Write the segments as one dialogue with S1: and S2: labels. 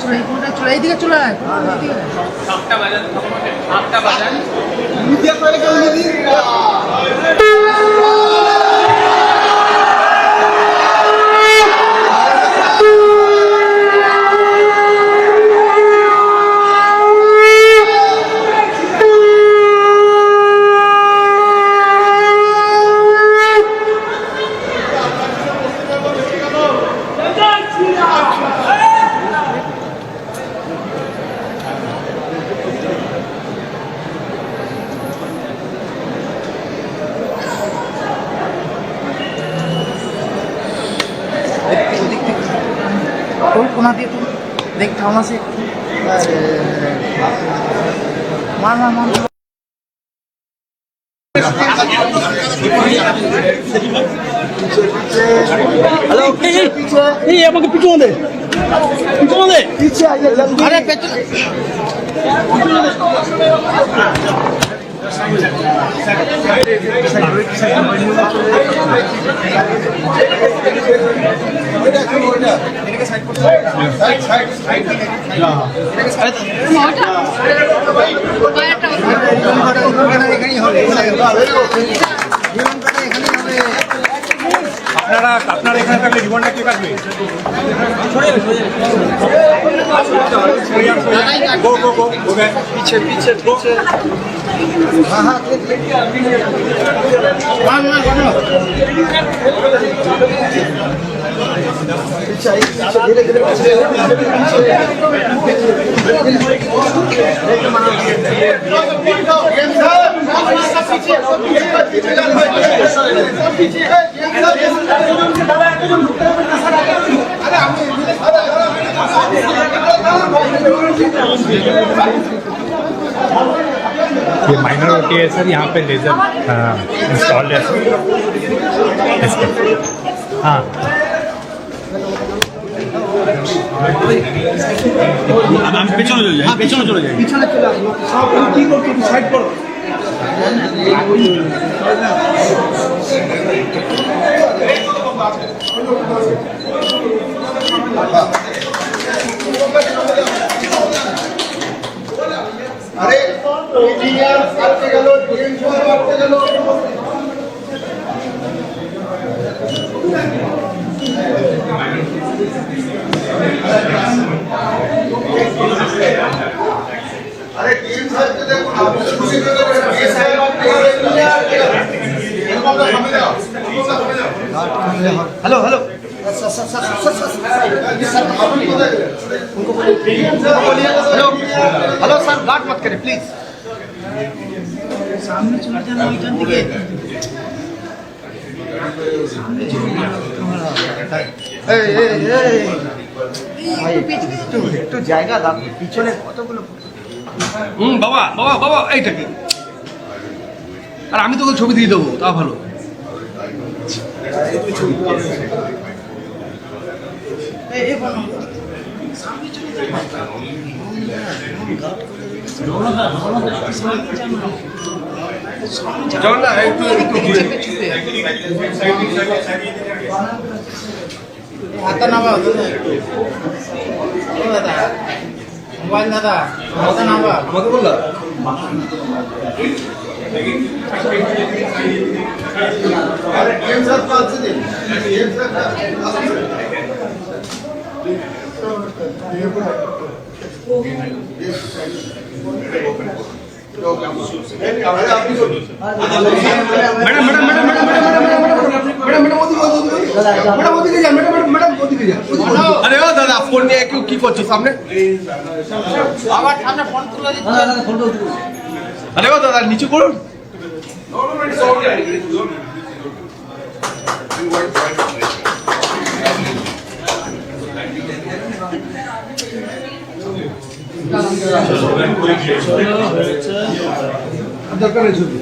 S1: চলে এইদিকে চলে আয়।
S2: সাতটা বাজান
S1: কোনা দিয়ে তো দেখ থামাসে মার মার মার
S3: हेलो ये আমাকে পিছনে দে पीछे आइए जल्दी
S1: अरे पेट्रोल
S4: আপনারা এখানে থাকলে জীবনটা কে কাটবে?
S3: पीछे पीछे पीछे
S1: हाँ हाँ मार मार
S3: पीछे आइए धीरे धीरे
S4: ये माइनर ओटी है सर, यहाँ पे लेजर इंस्टॉल है इसका। हाँ हम पेছনে চলে যাই, পেছনে চলে যাই,
S3: पीछे चला सब ठीक हो के साइड पर
S5: अरे इंजीनियर करते गलो डिएनजीओ करते गलो अरे टीम सर के देखो ना खुशी के देखो ये साहब आपके इनको समझ जाओ
S3: हेलो हेलो
S5: उनको बोलिए
S3: हेलो हेलो सर गार्ड मत करें प्लीज
S1: सामने चले जाना ওইখান থেকে সামনে চলে
S3: একটু জায়গা দাও পিছনে কতগুলো
S2: বাবা বাবা বাবা এইটা কি? আর আমি তোকে ছবি দিয়ে দেবো, তা ভালো।
S1: এই বলো সামনে চলে
S2: চল না একটু একটু ঘুরে।
S1: হাতা নামাও দাদা মোবাইল দাদা হাতা নামাও
S2: আমাকে বললা
S5: अरे टीम सर पास से team sir
S2: madam madam madam madam madam madam ओदिকে যান मैडम मैडम ओदिকে যান। আরে ও দাদা ফোন নিয়ে কি করছো সামনে?
S1: আবার সামনে ফোন তুলে দিচ্ছে
S2: আরে ও দাদা নিচে করুন।
S3: दरकार है छवि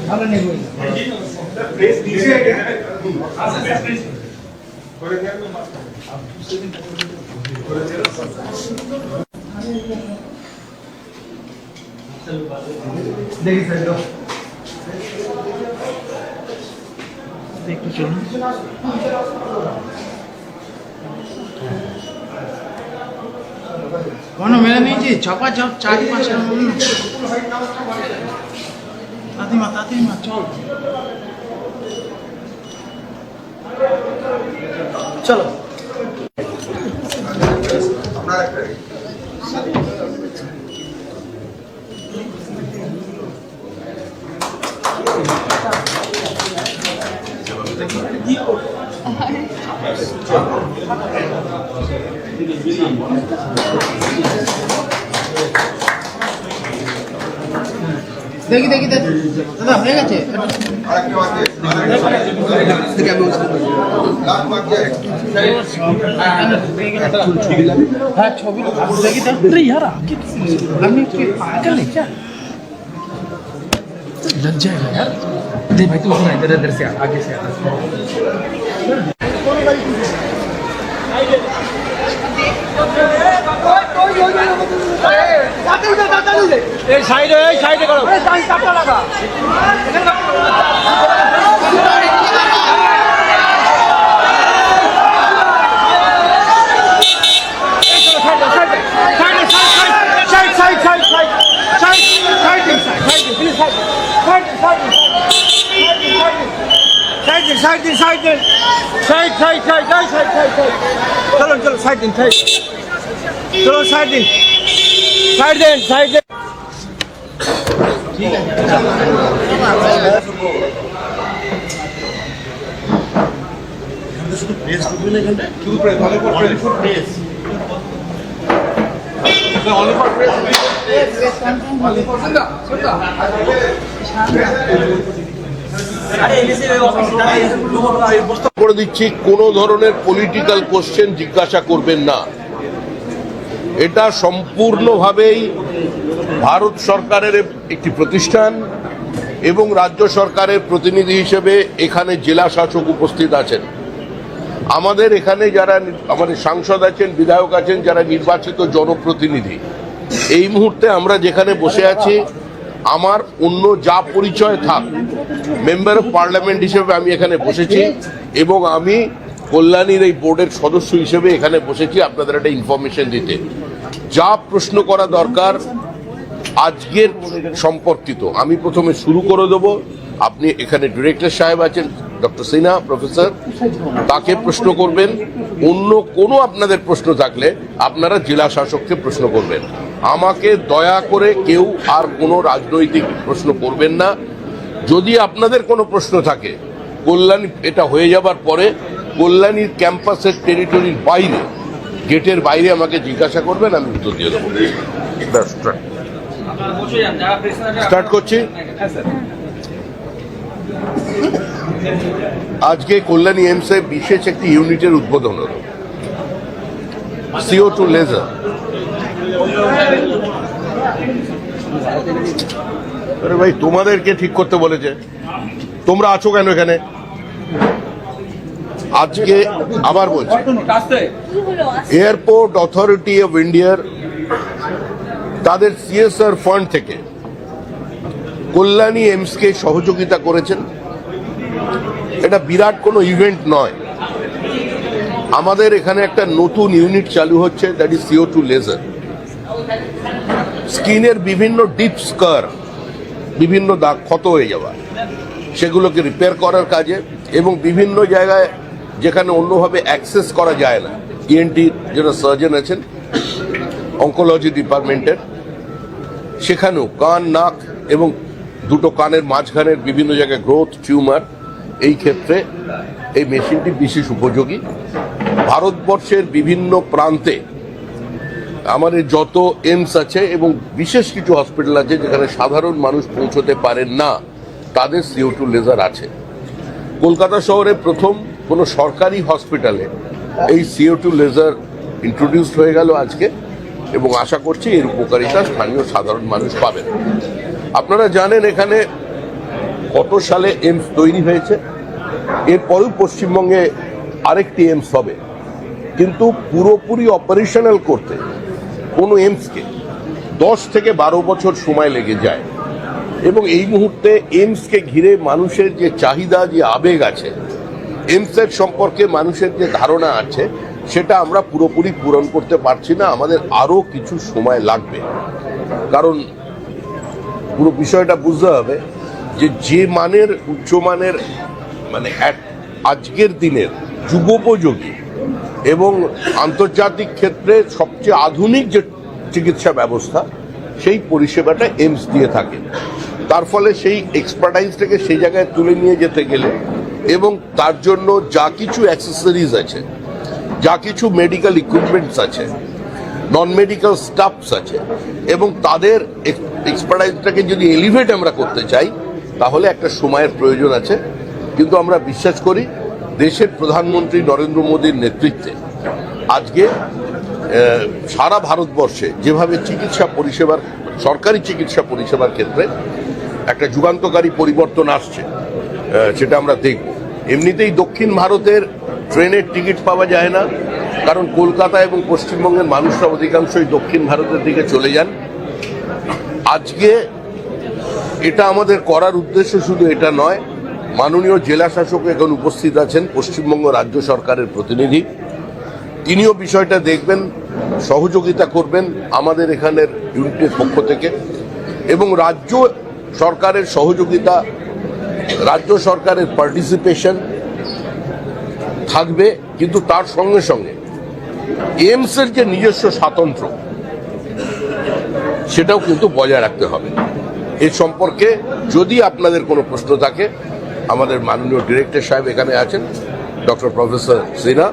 S1: ভালো নেই বই
S5: प्लीज नीचे है क्या
S3: देखिए सर दो
S1: একটু চলুন কোনো মেনে নিয়েছি চপা চপ 4-5 তাতিমা চল
S3: চলো
S5: আপনার একটা
S1: দেখি দাদা হয়ে গেছে
S5: আরেকটা বাকি লাস্ট বাকি
S1: হ্যাঁ ছবি দেখি তো अरे यार आपकी আপনি কি पागल है क्या लग जाएगा यार दे भाई तू सुना इधर से आगे से
S3: সাইডে করো চলো সাইড দিন চলো সাইড দিন
S6: করে দিচ্ছি, কোনো ধরনের পলিটিক্যাল কোশ্চেন জিজ্ঞাসা করবেন না। এটা সম্পূর্ণভাবেই ভারত সরকারের একটি প্রতিষ্ঠান এবং রাজ্য সরকারের প্রতিনিধি হিসেবে এখানে জেলা শাসক উপস্থিত আছেন। আমাদের এখানে যারা আমাদের সাংসদ আছেন, বিধায়ক আছেন, যারা নির্বাচিত জনপ্রতিনিধি, এই মুহূর্তে আমরা যেখানে বসে আছি, আমার অন্য যা পরিচয় থাক, মেম্বার অফ পার্লামেন্ট হিসেবে আমি এখানে বসেছি এবং আমি কল্যাণীর এই বোর্ডের সদস্য হিসেবে এখানে বসেছি আপনাদের একটা ইনফরমেশন দিতে। যা প্রশ্ন করা দরকার আজকের সম্পর্কিত আমি প্রথমে শুরু করে দেব। আপনি এখানে ডিরেক্টর সাহেব আছেন ডক্টর সিনহা প্রফেসর, তাকে প্রশ্ন করবেন। অন্য কোনো আপনাদের প্রশ্ন থাকলে আপনারা জেলা শাসককে প্রশ্ন করবেন। আমাকে দয়া করে কেউ আর কোনো রাজনৈতিক প্রশ্ন করবেন না। যদি আপনাদের কোনো প্রশ্ন থাকে কল্যাণী এটা হয়ে যাবার পরে কল্যাণীর ক্যাম্পাসের টেরিটরির বাইরে, গেটের বাইরে আমাকে জিজ্ঞাসা করবেন, আমি উত্তর দিয়ে দেবো। স্টার্ট করছি। আজকে কল্যাণী এইমসে বিশেষ একটি ইউনিটের উদ্বোধন হল, CO2 লেজার। আরে ভাই, তোমাদেরকে ঠিক করতে বলেছে, তোমরা আছো কেন এখানে? আজকে আবার বলছি, এয়ারপোর্ট অথরিটি অফ ইন্ডিয়ার তাদের CSR ফান্ড থেকে কল্যাণী এইমসকে সহযোগিতা করেছেন। এটা বিরাট কোনো ইভেন্ট নয়। আমাদের এখানে একটা নতুন ইউনিট চালু হচ্ছে, দ্যাট ইজ CO2 লেজার। স্কিনের বিভিন্ন ডিপ স্কার, বিভিন্ন দাগ ক্ষত হয়ে যাওয়া, সেগুলোকে রিপেয়ার করার কাজে এবং বিভিন্ন জায়গায় যেখানে অন্যভাবে অ্যাক্সেস করা যায় না, ENT যারা সার্জন আছেন অঙ্কোলজি ডিপার্টমেন্টের, সেখানেও কান, নাক এবং দুটো কানের মাঝখানের বিভিন্ন জায়গায় গ্রোথ, টিউমার, এই ক্ষেত্রে এই মেশিনটি বিশেষ উপযোগী। ভারতবর্ষের বিভিন্ন প্রান্তে আমাদের যত এইমস আছে এবং বিশেষ কিছু হসপিটাল আছে যেখানে সাধারণ মানুষ পৌঁছতে পারেন না, তাদের CO2 লেজার আছে। কলকাতা শহরে প্রথম কোনো সরকারি হসপিটালে এই CO2 লেজার ইন্ট্রোডিউসড হয়ে গেল আজকে এবং আশা করছি এর উপকারিতা স্থানীয় সাধারণ মানুষ পাবেন। আপনারা জানেন এখানে কত সালে এইমস তৈরি হয়েছে, এরপরেও পশ্চিমবঙ্গে আরেকটি এইমস হবে, কিন্তু পুরোপুরি অপারেশনাল করতে কোনো এইমসকে 10 থেকে 12 বছর সময় লেগে যায় এবং এই মুহূর্তে এইমসকে ঘিরে মানুষের যে চাহিদা, যে আবেগ আছে, এইমসের সম্পর্কে মানুষের যে ধারণা আছে, সেটা আমরা পুরোপুরি পূরণ করতে পারছি না, আমাদের আরও কিছু সময় লাগবে। কারণ পুরো বিষয়টা বুঝতে হবে যে মানের উচ্চমানের মানে আজকের দিনের যুগোপযোগী এবং আন্তর্জাতিক ক্ষেত্রে সবচেয়ে আধুনিক যে চিকিৎসা ব্যবস্থা, সেই পরিষেবাটা এইমস দিয়ে থাকে। তার ফলে সেই এক্সপার্টাইজটাকে সেই জায়গায় তুলে নিয়ে যেতে গেলে এবং তার জন্য যা কিছু অ্যাক্সেসরিজ আছে, যা কিছু মেডিকেল ইকুইপমেন্টস আছে, নন মেডিকেল স্টাফস আছে, এবং তাদের এক্সপার্টাইজটাকে যদি এলিভেট আমরা করতে চাই তাহলে একটা সময়ের প্রয়োজন আছে। কিন্তু আমরা বিশ্বাস করি দেশের প্রধানমন্ত্রী নরেন্দ্র মোদীর নেতৃত্বে আজকে সারা ভারতবর্ষে যেভাবে চিকিৎসা পরিষেবার, সরকারি চিকিৎসা পরিষেবার ক্ষেত্রে একটা যুগান্তকারী পরিবর্তন আসছে, সেটা আমরা দেখব। এমনিতেই দক্ষিণ ভারতের ট্রেনের টিকিট পাওয়া যায় না, কারণ কলকাতা এবং পশ্চিমবঙ্গের মানুষরা অধিকাংশই দক্ষিণ ভারতের দিকে চলে যান। আজকে এটা আমাদের করার উদ্দেশ্য শুধু এটা নয়, মাননীয় জেলা শাসক এখন উপস্থিত আছেন, পশ্চিমবঙ্গ রাজ্য সরকারের প্রতিনিধি, তিনিও বিষয়টা দেখবেন, সহযোগিতা করবেন আমাদের এখানের ইউনিটের পক্ষ থেকে, এবং রাজ্য সরকারের সহযোগিতা, রাজ্য সরকারের পার্টিসিপেশন থাকবে। কিন্তু তার সঙ্গে সঙ্গে এইমসের যে নিজস্ব স্বাতন্ত্র্য, সেটাও কিন্তু বজায় রাখতে হবে। এ সম্পর্কে যদি আপনাদের কোনো প্রশ্ন থাকে, আমাদের মাননীয় ডিরেক্টর সাহেব এখানে আছেন, ডক্টর প্রফেসর সিনহা,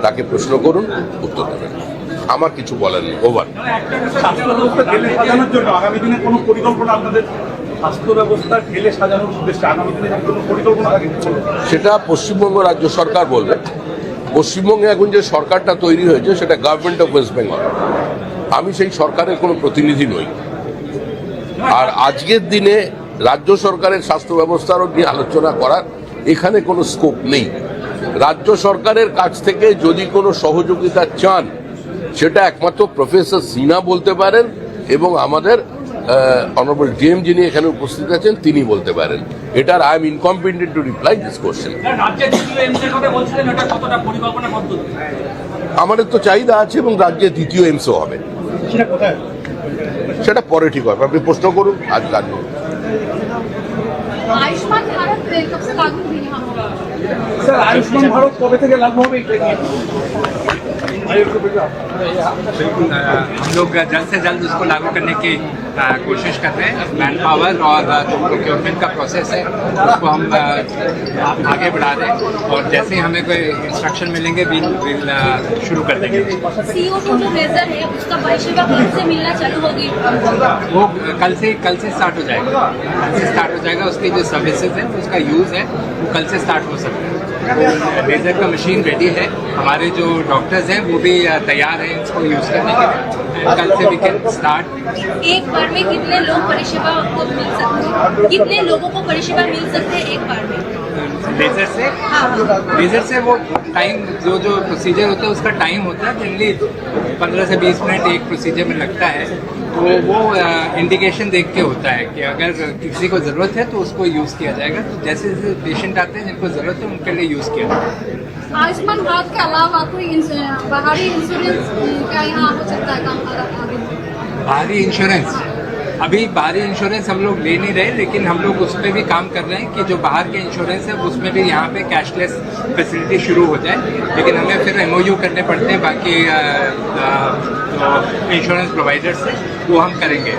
S6: তাকে প্রশ্ন করুন, উত্তর দেবেন। আমার কিছু বলার নেই। ওভার।
S7: স্বাস্থ্য ব্যবস্থা ঢেলে সাজানোর জন্য আগামী দিনে কোনো পরিকল্পনা আপনাদের, স্বাস্থ্য ব্যবস্থা ঢেলে সাজানোর উদ্দেশ্যে আগামী দিনে কোনো পরিকল্পনা থাকে?
S6: সেটা পশ্চিমবঙ্গ রাজ্য সরকার বলবে। পশ্চিমবঙ্গে এখন যে সরকারটা তৈরি হয়েছে সেটা গভর্নমেন্ট অফ ওয়েস্ট বেঙ্গল, আমি সেই সরকারের কোনো প্রতিনিধি নই। আর আজকের দিনে রাজ্য সরকারের স্বাস্থ্য ব্যবস্থার নিয়ে আলোচনা করার এখানে কোনো স্কোপ নেই। রাজ্য সরকারের কাছ থেকে যদি কোনো সহযোগিতা চান, সেটা একমাত্র প্রফেসর সিনহা বলতে পারেন, এবং আমাদের অনারেবল ডিএম যিনি এখানে উপস্থিত আছেন তিনি বলতে পারেন। এটার I am incompetent to reply this question. আমাদের তো চাহিদা আছে এবং রাজ্যে দ্বিতীয় এইমসও হবে, সেটা পরে ঠিক হবে। আপনি প্রশ্ন করুন, আজ কাজ করুন।
S8: आयुष्मान भारत कब से लागू हुई यहाँ?
S7: স্যার, আয়ুষ্মান ভারত কবে থেকে লাগু হবে?
S4: बिल्कुल, हम लोग जल्द से जल्द उसको लागू करने की कोशिश कर रहे हैं। मैन पावर और जो प्रोक्योरमेंट का प्रोसेस है उसको हम आगे बढ़ा रहे हैं, और जैसे ही हमें कोई इंस्ट्रक्शन मिलेंगे विल शुरू कर देंगे।
S8: CO2 जो लेजर है उसका परिषेवा कब से मिलना चालू होगी?
S4: वो कल से स्टार्ट हो जाएगा, उसकी जो सर्विसेज है उसका यूज़ है वो कल से स्टार्ट हो सकता है। लेजर का मशीन रेडी है, हमारे जो डॉक्टर्स हैं वो भी तैयार हैं इसको यूज़ करने के लिए। कल से वी कैन स्टार्ट।
S8: एक बार में कितने लोग परिषेवा को मिल सकते हैं? कितने लोगों को परिषेवा मिल सकते हैं एक बार में?
S4: लेजर से वो टाइम जो प्रोसीजर होता है उसका टाइम होता है, जनरली 15 से 20 मिनट एक प्रोसीजर में लगता है। तो वो इंडिकेशन देख के होता है कि अगर किसी को ज़रूरत है तो उसको यूज़ किया जाएगा। तो जैसे जैसे पेशेंट आते हैं जिनको ज़रूरत है उनके लिए यूज़ किया जाएगा।
S8: आयुष्मान भारत के अलावा कोई बाहरी इंश्योरेंस का यहाँ हो सकता है काम आगे?
S4: बाहरी इंश्योरेंस, अभी बाहरी इंश्योरेंस हम लोग ले नहीं रहे, लेकिन हम लोग उस पर भी काम कर रहे हैं कि जो बाहर के इंश्योरेंस है उसमें भी यहाँ पे कैशलेस फैसिलिटी शुरू हो जाए। लेकिन हमें फिर MOU करने पड़ते हैं बाकी जो इंश्योरेंस प्रोवाइडर से, वो हम करेंगे।